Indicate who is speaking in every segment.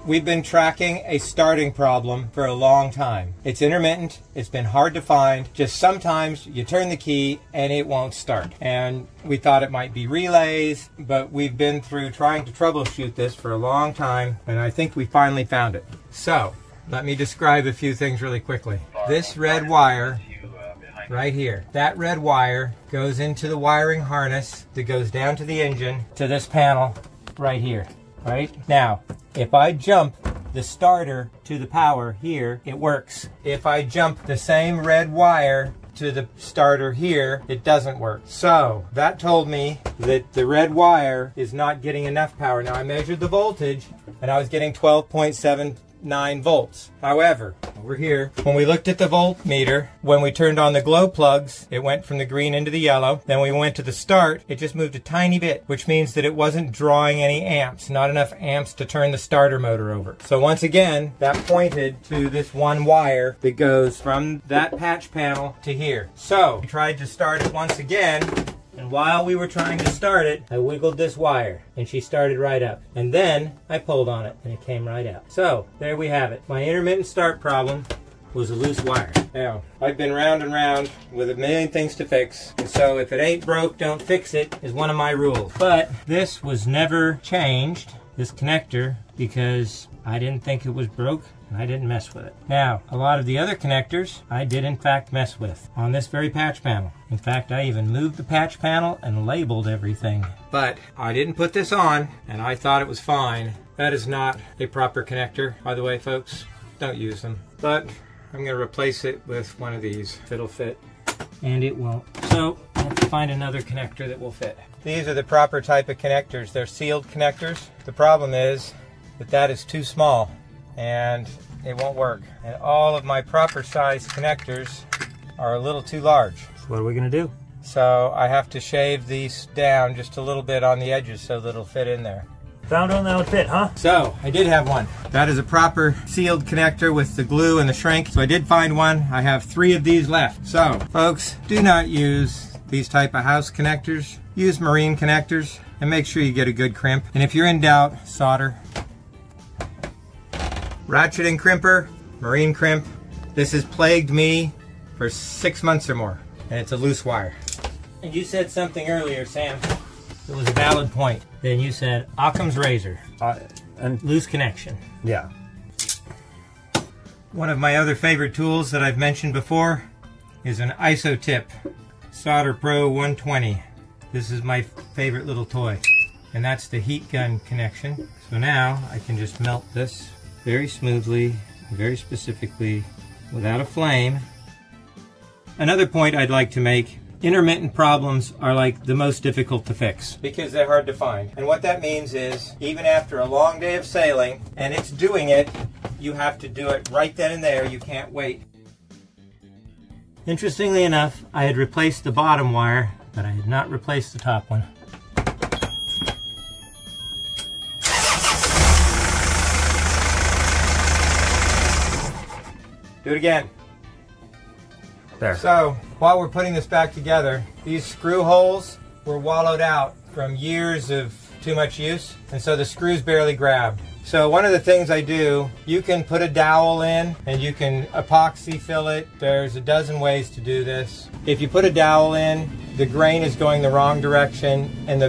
Speaker 1: we've been tracking a starting problem for a long time. It's intermittent, it's been hard to find, just sometimes you turn the key and it won't start. And we thought it might be relays, but we've been through trying to troubleshoot this for a long time, and I think we finally found it. So, let me describe a few things really quickly. This red wire right here, that red wire goes into the wiring harness that goes down to the engine to this panel right here. Right? Now, if I jump the starter to the power here, it works. If I jump the same red wire to the starter here, it doesn't work. So that told me that the red wire is not getting enough power. Now I measured the voltage and I was getting 12.79 volts. However, over here, when we looked at the voltmeter, when we turned on the glow plugs, it went from the green into the yellow. Then we went to the start, it just moved a tiny bit, which means that it wasn't drawing any amps, not enough amps to turn the starter motor over. So once again, that pointed to this one wire that goes from that patch panel to here. So we tried to start it once again, and while we were trying to start it, I wiggled this wire and she started right up. And then I pulled on it and it came right out. So there we have it. My intermittent start problem was a loose wire. Now, I've been round and round with a million things to fix. And so if it ain't broke, don't fix it is one of my rules. But this was never changed, this connector, because I didn't think it was broke and I didn't mess with it. Now, a lot of the other connectors I did in fact mess with on this very patch panel. In fact, I even moved the patch panel and labeled everything. But I didn't put this on and I thought it was fine. That is not a proper connector, by the way, folks. Don't use them. But I'm going to replace it with one of these if it'll fit. And it won't. So I have to find another connector that will fit. These are the proper type of connectors. They're sealed connectors. The problem is that that is too small and it won't work. And all of my proper size connectors are a little too large. So what are we going to do? So I have to shave these down just a little bit on the edges so that it'll fit in there.
Speaker 2: Found one that would fit, huh?
Speaker 1: So I did have one. That is a proper sealed connector with the glue and the shrink. So I did find one. I have 3 of these left. So folks, do not use these type of house connectors. Use marine connectors and make sure you get a good crimp. And if you're in doubt, solder. Ratchet and crimper, marine crimp. This has plagued me for 6 months or more, and it's a loose wire. And you said something earlier, Sam. It was a valid point. Then you said Occam's razor and loose connection.
Speaker 2: Yeah.
Speaker 1: One of my other favorite tools that I've mentioned before is an IsoTip Solder Pro 120. This is my favorite little toy, and that's the heat gun connection. So now I can just melt this very smoothly, very specifically, without a flame. Another point I'd like to make, intermittent problems are like the most difficult to fix because they're hard to find. And what that means is, even after a long day of sailing, and it's doing it, you have to do it right then and there, you can't wait. Interestingly enough, I had replaced the bottom wire, but I had not replaced the top one. Do it again.
Speaker 2: There.
Speaker 1: So, while we're putting this back together, these screw holes were wallowed out from years of too much use, and so the screws barely grabbed. So one of the things I do, you can put a dowel in and you can epoxy fill it. There's a dozen ways to do this. If you put a dowel in, the grain is going the wrong direction and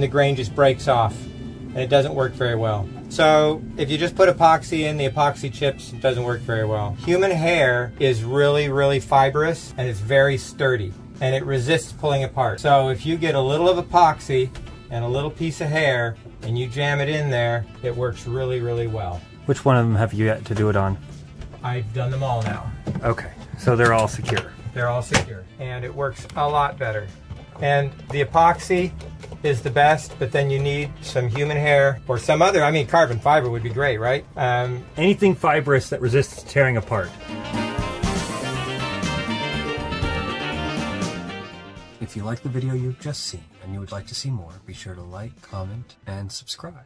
Speaker 1: the grain just breaks off and it doesn't work very well. So if you just put epoxy in, the epoxy chips, it doesn't work very well. Human hair is really, really fibrous and it's very sturdy and it resists pulling apart. So if you get a little of epoxy and a little piece of hair and you jam it in there, it works really, really well.
Speaker 2: Which one of them have you yet to do it on?
Speaker 1: I've done them all now.
Speaker 2: Okay, so they're all secure.
Speaker 1: They're all secure and it works a lot better. And the epoxy is the best, but then you need some human hair or some other, I mean carbon fiber would be great, right?
Speaker 2: Anything fibrous that resists tearing apart. If you like the video you've just seen and you would like to see more, be sure to like, comment, and subscribe.